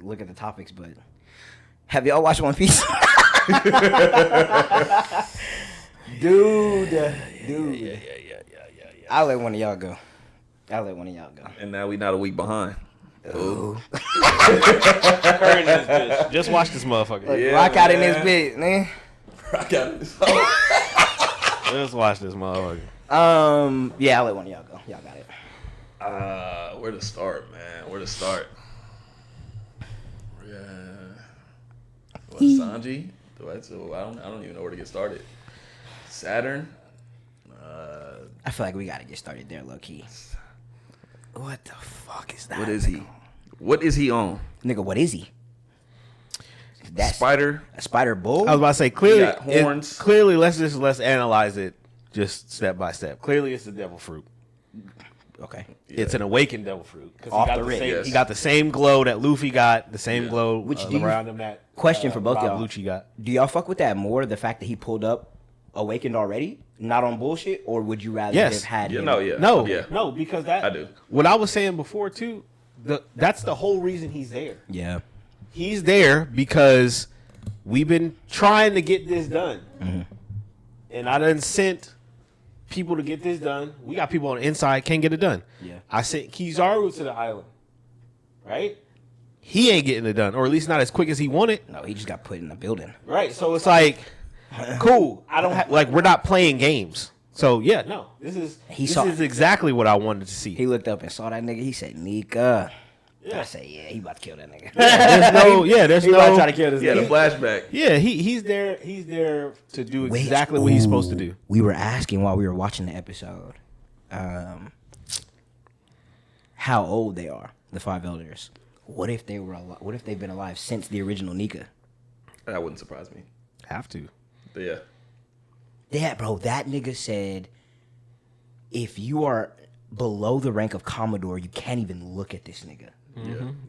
look at the topics, but have y'all watched One Piece? Dude. Yeah. I'll let one of y'all go. And now we not a week behind. Ooh. Just watch this motherfucker. Rock out in this bit, man. Rock out in this Just watch this motherfucker. Yeah, I'll let one of y'all go. Y'all got it. Where to start, man? Where to start? Yeah. What, Sanji? I don't even know where to get started. Saturn. I feel like we gotta get started there, low key. What the fuck is that? What is he? What is he on? Nigga, what is he? That's Spider. a spider bull? I was about to say clearly. got horns. Clearly, let's analyze it just step by step. Clearly, it's the devil fruit. Okay. Yeah. It's an awakened devil fruit because Off he got the the rip. same. Yes. He got the same glow that Luffy got. The same glow Which do you- around him that Question for both Rob y'all. Lucci got. Do y'all fuck with that more, the fact that he pulled up awakened already? Not on bullshit? Or would you rather Yes. have had Yeah, him? No, Yeah. no, because that. I do. What I was saying before too. That's the whole reason he's there. Yeah. He's there because we've been trying to get this done, and I done sent people to get this done. We got people on the inside can't get it done. Yeah. I sent Kizaru to the island, right? He ain't getting it done, or at least not as quick as he wanted. No, he just got put in the building. Right. So it's like, cool. I don't have like we're not playing games. So yeah, no. This is exactly what I wanted to see. He looked up and saw that nigga. He said, Nika. Yeah. I said, yeah, he about to kill that nigga. There's He about to no. try to kill this Yeah, the nigga. flashback. Yeah, he's there. He's there to do exactly what he's supposed to do. We were asking while we were watching the episode, how old they are, the five elders. What if they were alive? What if they've been alive since the original Nika? That wouldn't surprise me. Have to. But yeah. Yeah, bro, that nigga said if you are below the rank of Commodore, you can't even look at this nigga.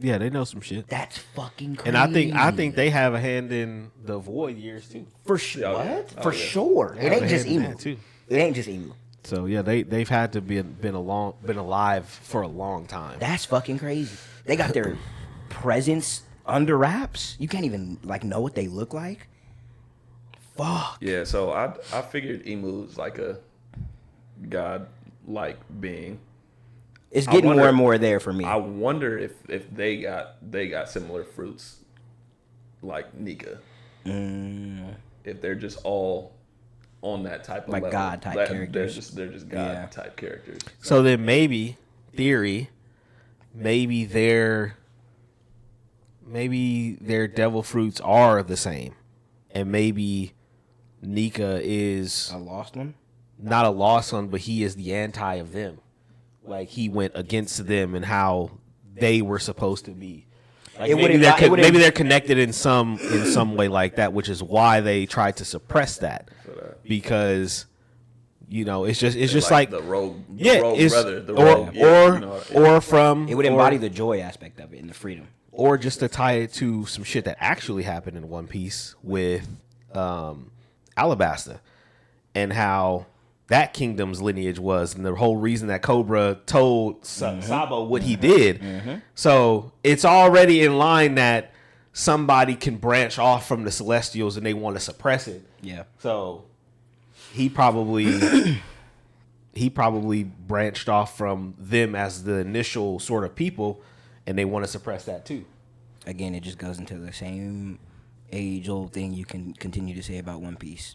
Yeah, they know some shit. That's fucking crazy. And I think they have a hand in the Void years too. for sure. Oh, What? yeah. Oh, For yeah. sure. They It have ain't a just hand in Emu. that, too. It ain't just Emu. So yeah, they've had to been alive for a long time. That's fucking crazy. They got their presence under wraps. You can't even like know what they look like. Fuck. Yeah, so I figured Emu's like a god-like being. It's getting wonder- more and more there for me. I wonder if they got similar fruits like Nika. If they're just all on that type of Like level. God-type characters. They're just Yeah. God-type characters. So then maybe their devil fruits are the same, and maybe Nika is a lost one. not a lost one, but he is the anti of them. Like he went against them and how they were supposed to be. Like It maybe, wouldn't- it wouldn't- maybe they're connected in some way like that, which is why they tried to suppress that because it's just like the rogue, yeah, it's, brother, the or rogue, yeah, or from It would embody the joy aspect of it and the freedom. or just to tie it to some shit that actually happened in One Piece with Alabasta and how that kingdom's lineage was, and the whole reason that Cobra told Sabo what he did. So it's already in line that somebody can branch off from the Celestials and they want to suppress it. Yeah. So he probably branched off from them as the initial sort of people, and they want to suppress that too. Again, it just goes into the same age-old thing you can continue to say about One Piece.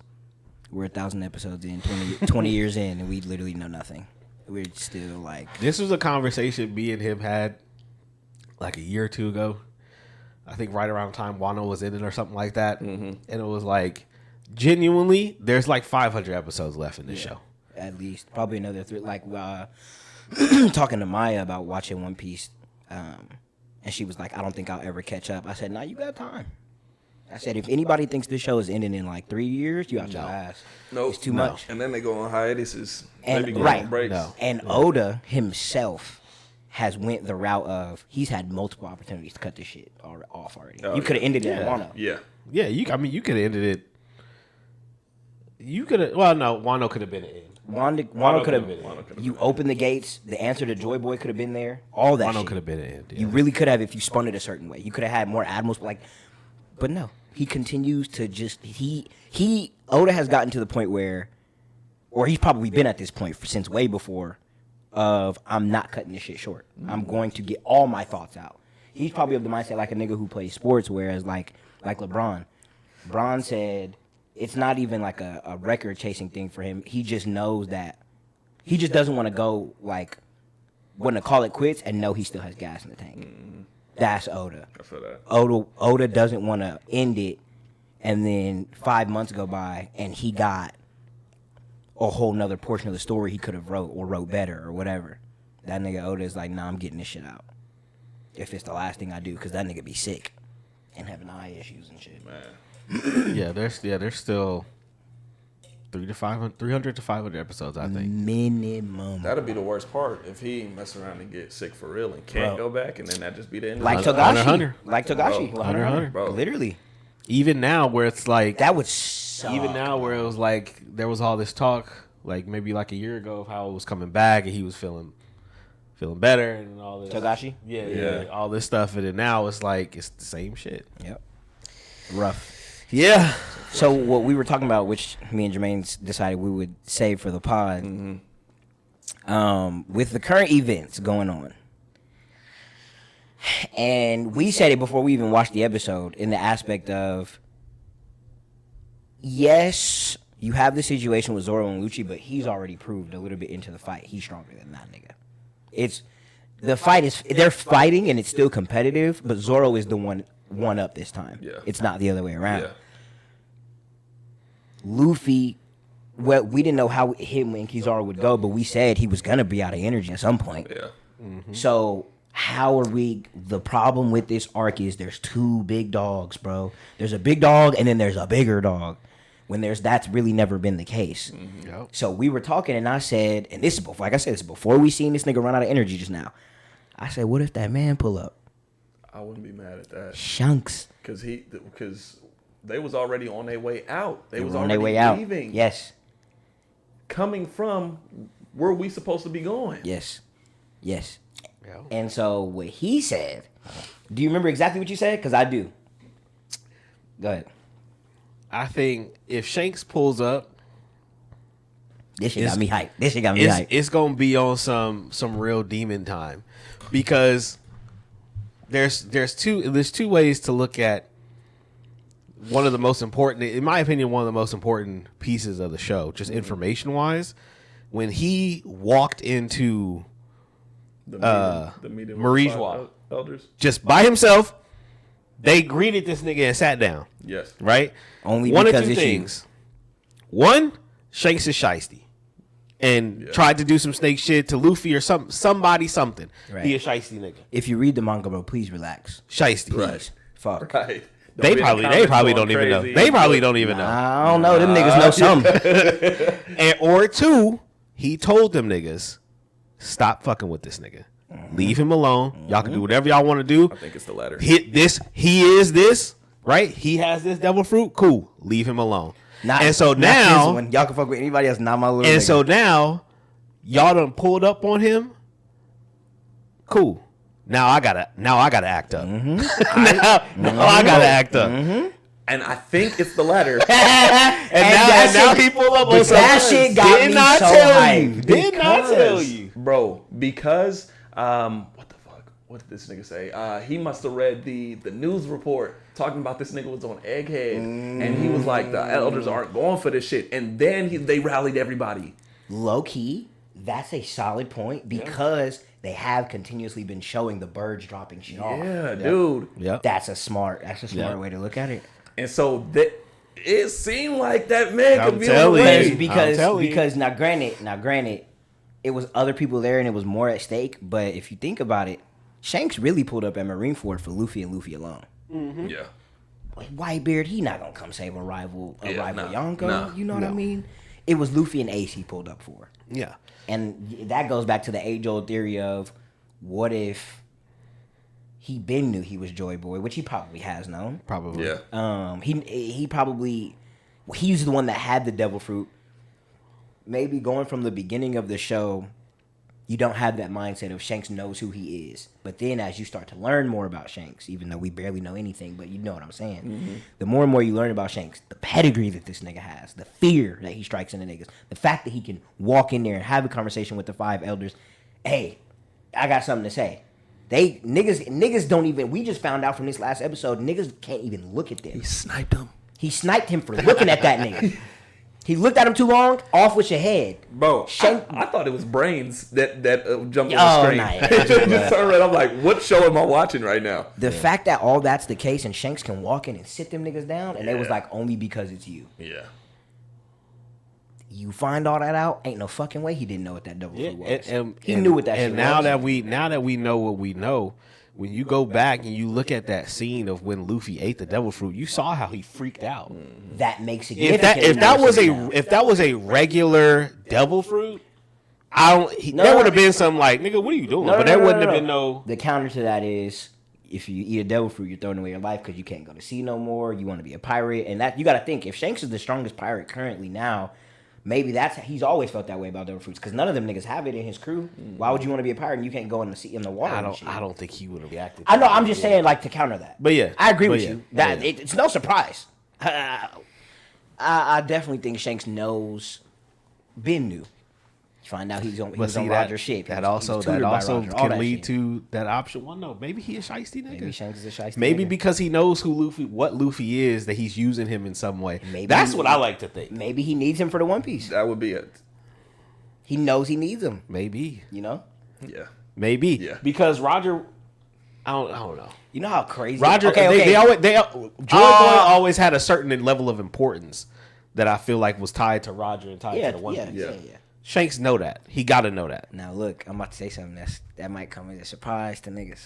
We're 1,000 episodes in, 20 years in, and we literally know nothing. We're still like... This was a conversation me and him had like a year or two ago. I think right around the time Wano was in it or something like that. And it was like, genuinely, there's like 500 episodes left in this show. At least. Probably another three. Like, talking to Maya about watching One Piece, and she was like, I don't think I'll ever catch up. I said, nah, you got time. I said, if anybody thinks this show is ending in like 3 years, you out your ass. Nope. It's too much. And then they go on hiatuses. And Maybe go right. on breaks. No. And Oda himself has went the route of he's had multiple opportunities to cut this shit off already. Oh, You could have ended it Yeah. at Wano. Yeah. Yeah, you could have ended it. You could have, well, no, Wano could have been an end. Wano could have. Wano You opened the gates. The answer to Joy Boy could have been there. All that. Wano shit. could have been in. Yeah. You really could have if you spun it a certain way. You could have had more admirals, but no. He continues to just Oda has gotten to the point where, or he's probably been at this point since way before, of I'm not cutting this shit short. I'm going to get all my thoughts out. He's probably of the mindset like a nigga who plays sports, whereas like LeBron. LeBron said it's not even like a record chasing thing for him. He just knows that he just doesn't want to go want to call it quits and know he still has gas in the tank. That's Oda. I feel that. Oda doesn't want to end it, and then 5 months go by and he got a whole nother portion of the story he could have wrote better or whatever. That nigga Oda is like, nah, I'm getting this shit out. If it's the last thing I do, because that nigga be sick and having eye issues and shit. Man. There's still 300 to 500 episodes, I think. Minimum. That'd be the worst part if he mess around and get sick for real and can't go back, and then that just be the end. Like of the Togashi. Hunter. Like Togashi. Bro. Hunter. Bro. Literally. Even now, where it's like That would suck. even now where it was like there was all this talk, like maybe like a year ago, of how it was coming back and he was feeling better and all this. Togashi? Yeah, all this stuff, and then now it's like it's the same shit. Yep. Rough. Yeah. So what we were talking about, which me and Jermaine decided we would save for the pod, with the current events going on, and we said it before we even watched the episode, in the aspect of, yes, you have the situation with Zoro and Lucci, but he's already proved a little bit into the fight he's stronger than that nigga. They're fighting and it's still competitive, but Zoro is the one up this time. Yeah. It's not the other way around. Yeah. Luffy, well, we didn't know how him and Kizaru would go, but we said he was gonna be out of energy at some point. Yeah. So how are we? The problem with this arc is there's two big dogs, bro. There's a big dog and then there's a bigger dog. That's really never been the case. Yep. So we were talking, and I said, and this is before, like I said, this is before we seen this nigga run out of energy just now. I said, what if that man pull up? I wouldn't be mad at that Shanks. because they was already on their way out. They was on already their way out. leaving. Yes. Coming from where we supposed to be going. Yes. Yes. Yeah. And so what he said, do you remember exactly what you said? Because I do. Go ahead. I think if Shanks pulls up, This shit got me hyped. it's gonna be on some real demon time, because there's two ways to look at one of the most important, in my opinion, one of the most important pieces of the show, just information wise. When he walked into The meeting with Marie's the Wall. elders. just by himself, they greeted this nigga and sat down. Yes. Right? Only one because of two it's you. things. One, Shanks is shiesty and tried to do some snake shit to Luffy or somebody. Right. He a shiesty nigga. If you read the manga, bro, please relax. Shiesty. Please. Fuck. Right. They probably don't even know. They probably don't even know. I don't know. Them niggas know something. Or two, he told them niggas, stop fucking with this nigga. Leave him alone. Y'all can do whatever y'all want to do. I think it's the latter. Hit this. He is this. Right? He has this devil fruit. Cool. Leave him alone. Not this one. Y'all can fuck with anybody else. Not my little. And nigga. so now, y'all done pulled up on him. Cool. Now I gotta act up. now I gotta act up. And I think it's the latter. And now he pulled up on that shit got me so hyped. Did not tell you. Bro, because what the fuck? What did this nigga say? He must have read the news report talking about this nigga was on Egghead, and he was like, the elders aren't going for this shit. And then they rallied everybody. Low key, that's a solid point because they have continuously been showing the birds dropping shit off. Yeah, dude. Yep. That's a smart way to look at it. And so it seemed like that man I'm could be on the telling way. you. Because now granted, it was other people there and it was more at stake. But if you think about it, Shanks really pulled up at Marineford for Luffy and Luffy alone. Yeah. Like Whitebeard, he not gonna come save a rival Yonko. nah, You know what I mean? It was Luffy and Ace he pulled up for. Yeah. And that goes back to the age-old theory of what if he been knew he was Joy Boy, which he probably has known. Probably. Yeah. He probably, he's the one that had the devil fruit. maybe going from the beginning of the show, you don't have that mindset of Shanks knows who he is. But then as you start to learn more about Shanks, even though we barely know anything, but you know what I'm saying. Mm-hmm. The more and more you learn about Shanks, the pedigree that this nigga has, the fear that he strikes in the niggas, the fact that he can walk in there and have a conversation with the 5 elders. Hey, I got something to say. Niggas don't even, we just found out from this last episode, niggas can't even look at them. He sniped him. He sniped him for looking at that nigga. He looked at him too long, off with your head. Bro, I thought it was brains that jumped on the screen. Nah, just turned around, I'm like, what show am I watching right now? The fact that all that's the case and Shanks can walk in and sit them niggas down, and they was like, only because it's you. Yeah. You find all that out, ain't no fucking way he didn't know what that double fruit was. He and, knew what that shit and now was. now that we know what we know, when you go back and you look at that scene of when Luffy ate the devil fruit, you saw how he freaked out. That makes it If that was a regular devil fruit, there would have been some like, nigga, what are you doing? There wouldn't have been no. The counter to that is, if you eat a devil fruit, you're throwing away your life because you can't go to sea no more. You want to be a pirate, and that you got to think, if Shanks is the strongest pirate currently now, maybe he's always felt that way about devil fruits because none of them niggas have it in his crew. Why would you want to be a pirate and you can't go in the sea in the water? I don't think he would have reacted. I know. I'm just saying, like, to counter that. But yeah, I agree with you. That it's no surprise. I definitely think Shanks knows. Ben knew. Find out he was on Roger's ship. That also can lead to that option. Well, no, maybe he a shiesty nigga. Maybe Shanks is a shiesty. Maybe nigga. Because he knows what Luffy is, that he's using him in some way. That's what I like to think. Maybe he needs him for the One Piece. That would be it. He knows he needs him. Maybe. You know. Yeah. Maybe. Yeah. Because Roger. I don't know. You know how crazy Roger. Okay. Joy Boy always had a certain level of importance that I feel like was tied to Roger and tied to the One Piece. Yeah. Shanks know that. He got to know that. Now look, I'm about to say something that might come as a surprise to niggas.